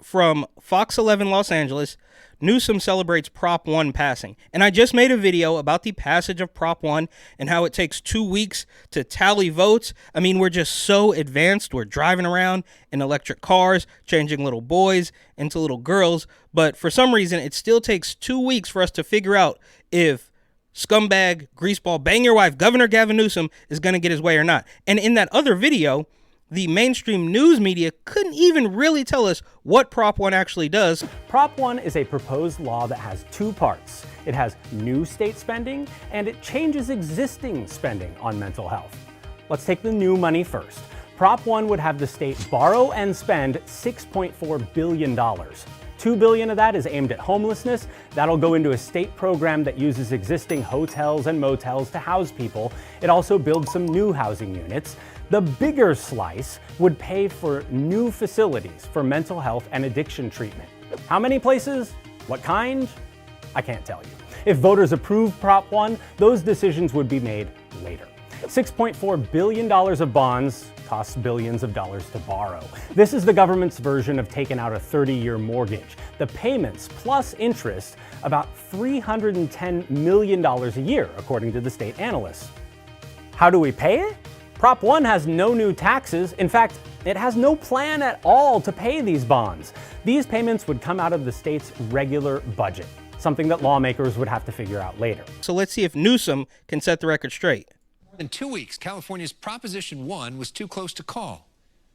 from Fox 11 Los Angeles. Newsom celebrates Prop 1 passing. And I just made a video about the passage of Prop 1 and how it takes 2 weeks to tally votes. I mean, we're just so advanced. We're driving around in electric cars, changing little boys into little girls. But for some reason, it still takes 2 weeks for us to figure out if scumbag, greaseball, bang your wife, Governor Gavin Newsom is going to get his way or not. And in that other video, the mainstream news media couldn't even really tell us what Prop 1 actually does. Prop 1 is a proposed law that has two parts. It has new state spending, and it changes existing spending on mental health. Let's take the new money first. Prop 1 would have the state borrow and spend $6.4 billion. $2 billion of that is aimed at homelessness. That'll go into a state program that uses existing hotels and motels to house people. It also builds some new housing units. The bigger slice would pay for new facilities for mental health and addiction treatment. How many places? What kind? I can't tell you. If voters approve Prop 1, those decisions would be made later. $6.4 billion of bonds costs billions of dollars to borrow. This is the government's version of taking out a 30-year mortgage. The payments plus interest, about $310 million a year, according to the state analysts. How do we pay it? Prop 1 has no new taxes. In fact, it has no plan at all to pay these bonds. These payments would come out of the state's regular budget, something that lawmakers would have to figure out later. So let's see if Newsom can set the record straight. In 2 weeks, California's Proposition 1 was too close to call.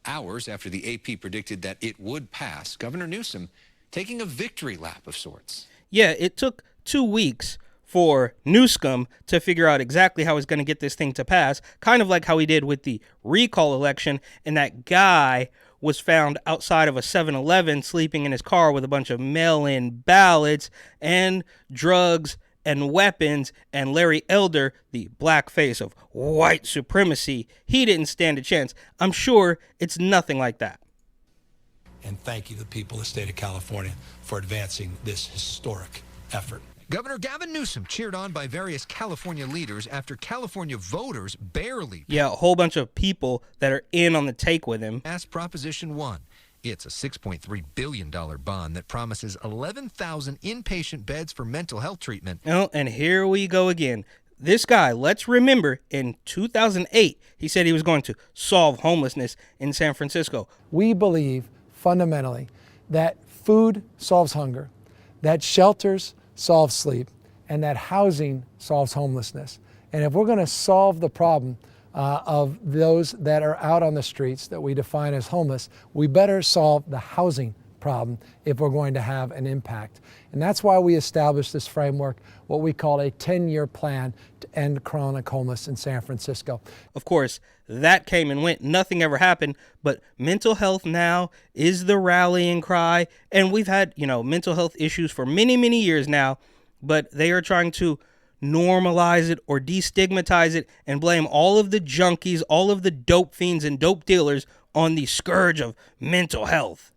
Hours after the AP predicted that it would pass, Governor Newsom taking a victory lap of sorts. Yeah, it took 2 weeks for Newsom to figure out exactly how he's going to get this thing to pass, kind of like how he did with the recall election, and that guy was found outside of a 7-Eleven sleeping in his car with a bunch of mail-in ballots and drugs and weapons, and Larry Elder, the black face of white supremacy, he didn't stand a chance. I'm sure it's nothing like that. And thank you to the people of the state of California for advancing this historic effort. Governor Gavin Newsom cheered on by various California leaders after California voters barely Yeah, a whole bunch of people that are in on the take with him. passed Proposition 1. It's a $6.3 billion bond that promises 11,000 inpatient beds for mental health treatment. Oh, and here we go again. This guy, let's remember, in 2008, he said he was going to solve homelessness in San Francisco. We believe fundamentally that food solves hunger, that shelters solve sleep, and that housing solves homelessness. And if we're going to solve the problem of those that are out on the streets that we define as homeless, we better solve the housing problem if we're going to have an impact. And that's why we established this framework, what we call a 10-year plan to end chronic homelessness in San Francisco. Of course, that came and went. Nothing ever happened. But mental health now is the rallying cry. And we've had, mental health issues for many, many years now. But they are trying to normalize it or destigmatize it and blame all of the junkies, all of the dope fiends and dope dealers on the scourge of mental health.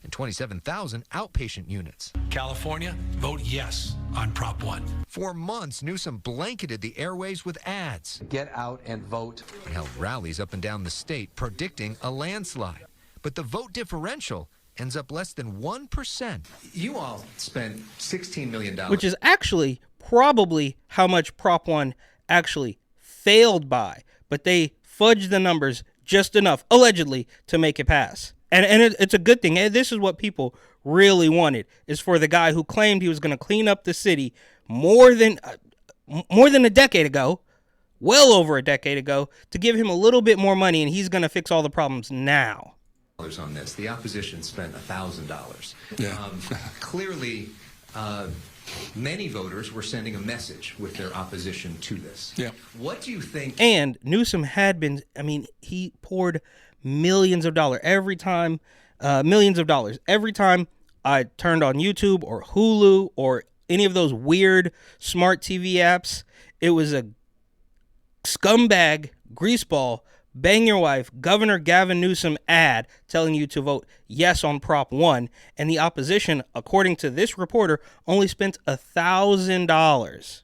And 27,000 outpatient units. California, vote yes on Prop 1. For months, Newsom blanketed the airways with ads. Get out and vote. And held rallies up and down the state predicting a landslide. But the vote differential ends up less than 1%. You all spent $16 million. Which is actually probably how much Prop 1 actually failed by. But they fudged the numbers just enough, allegedly, to make it pass. And it's a good thing. This is what people really wanted, is for the guy who claimed he was going to clean up the city more than a decade ago, well over a decade ago, to give him a little bit more money, and he's going to fix all the problems now. On this, the opposition spent $1,000. Yeah. Clearly, many voters were sending a message with their opposition to this. Yeah. What do you think? And Newsom had been, he poured millions of dollars every time I turned on YouTube or Hulu or any of those weird smart TV apps. It was a scumbag, greaseball, bang your wife, Governor Gavin Newsom ad telling you to vote yes on Prop 1. And the opposition, according to this reporter, only spent $1,000.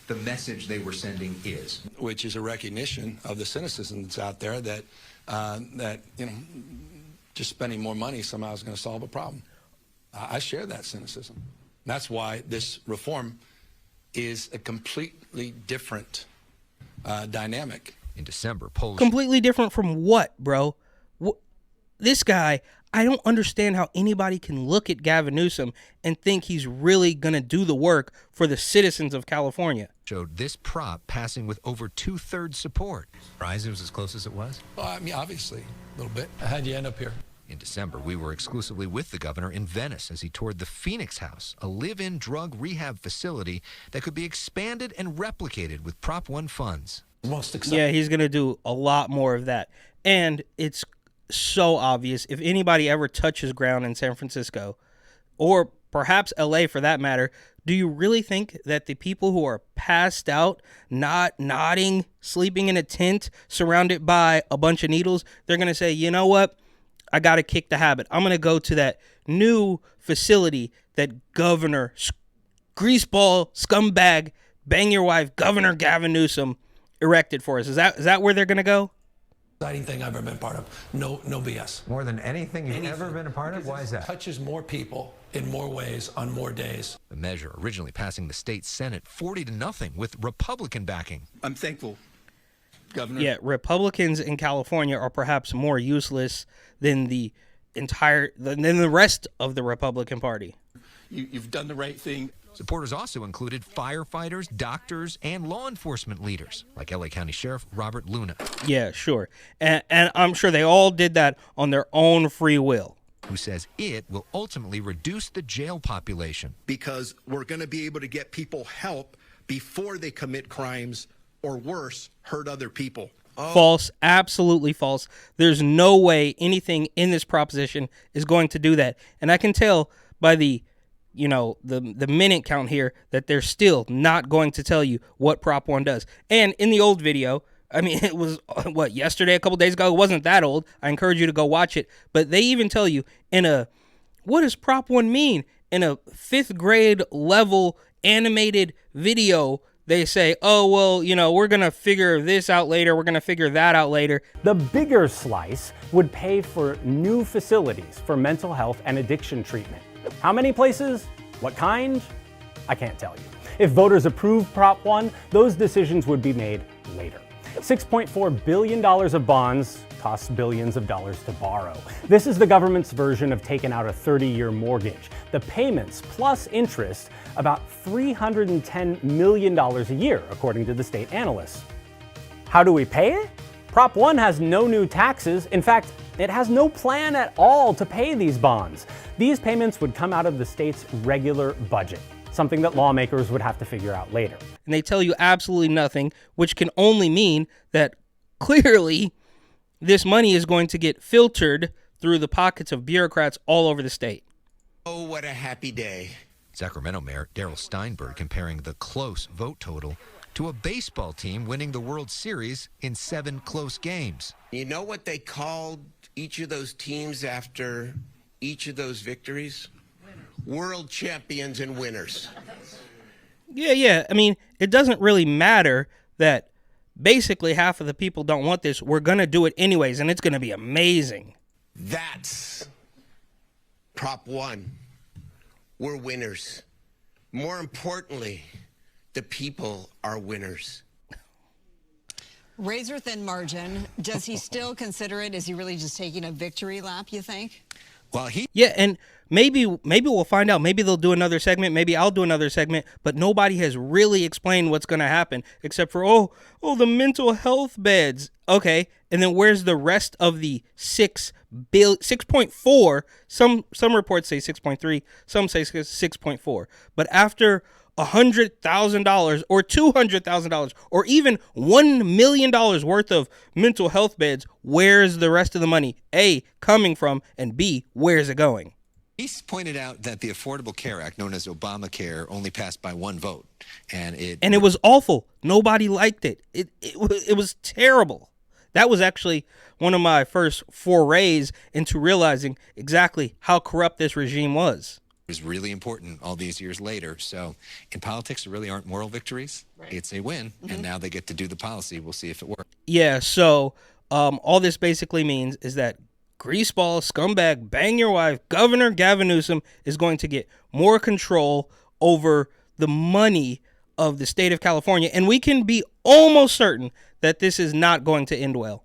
The message they were sending is, Which is a recognition of the cynicism that's out there that just spending more money somehow is going to solve a problem. I share that cynicism. That's why this reform is a completely different dynamic. In December, polls Completely different from what, bro? This guy, I don't understand how anybody can look at Gavin Newsom and think he's really going to do the work for the citizens of California. showed this prop passing with over 2/3 support. Surprised it was as close as it was? Well, I mean, obviously, a little bit. How'd you end up here? In December, we were exclusively with the governor in Venice as he toured the Phoenix House, a live-in drug rehab facility that could be expanded and replicated with Prop 1 funds. Most exciting. Yeah, he's going to do a lot more of that. And it's so obvious. If anybody ever touches ground in San Francisco, or perhaps LA for that matter, do you really think that the people who are passed out, not nodding, sleeping in a tent surrounded by a bunch of needles, they're going to say, you know what? I got to kick the habit. I'm going to go to that new facility that Governor Greaseball Scumbag Bang Your Wife Governor Gavin Newsom erected for us. Is that where they're going to go? Exciting thing I've ever been part of. No BS. More than anything you've ever been a part of? Why is that? Touches more people in more ways on more days. The measure originally passing the state Senate 40-0 with Republican backing. I'm thankful, Governor. Yeah, Republicans in California are perhaps more useless than the rest of the Republican Party. You've done the right thing. Supporters also included firefighters, doctors, and law enforcement leaders, like LA County Sheriff Robert Luna, Yeah, sure. And I'm sure they all did that on their own free will. who says it will ultimately reduce the jail population. Because we're going to be able to get people help before they commit crimes or worse, hurt other people. False, absolutely false. There's no way anything in this proposition is going to do that. And I can tell by the minute count here that they're still not going to tell you what Prop 1 does. And in the old video, I mean, it was, yesterday, a couple days ago, it wasn't that old. I encourage you to go watch it. But they even tell you what does Prop 1 mean? In a 5th grade level animated video, they say, oh, well, we're going to figure this out later. We're going to figure that out later. The bigger slice would pay for new facilities for mental health and addiction treatment. How many places? What kind? I can't tell you. If voters approve Prop 1, those decisions would be made later. $6.4 billion of bonds costs billions of dollars to borrow. This is the government's version of taking out a 30-year mortgage. The payments plus interest, about $310 million a year, according to the state analysts. How do we pay it? Prop 1 has no new taxes. In fact, it has no plan at all to pay these bonds. These payments would come out of the state's regular budget, something that lawmakers would have to figure out later. And they tell you absolutely nothing, which can only mean that clearly this money is going to get filtered through the pockets of bureaucrats all over the state. Oh, what a happy day. Sacramento Mayor Darrell Steinberg comparing the close vote total to a baseball team winning the World Series in 7 close games. You know what they called each of those teams after each of those victories? World champions and winners. Yeah. I mean, it doesn't really matter that basically half of the people don't want this. We're going to do it anyways, and it's going to be amazing. That's Prop 1. We're winners. More importantly, the people are winners. Razor thin margin. Does he still consider it? Is he really just taking a victory lap, you think? Well, Yeah, and maybe we'll find out. Maybe they'll do another segment. Maybe I'll do another segment. But nobody has really explained what's going to happen except for, the mental health beds. Okay, and then where's the rest of the 6.4? Some reports say 6.3. Some say 6.4. But after $100,000 or $200,000 or even $1 million worth of mental health beds, where's the rest of the money? A, coming from, and B, where's it going? He's pointed out that the Affordable Care Act, known as Obamacare, only passed by 1 vote. And it was awful. Nobody liked it. It was terrible. That was actually one of my first forays into realizing exactly how corrupt this regime was. Is really important all these years later. So in politics, there really aren't moral victories. Right. It's a win, and now they get to do the policy. We'll see if it works. Yeah, so all this basically means is that greaseball, scumbag, bang your wife, Governor Gavin Newsom is going to get more control over the money of the state of California. And we can be almost certain that this is not going to end well.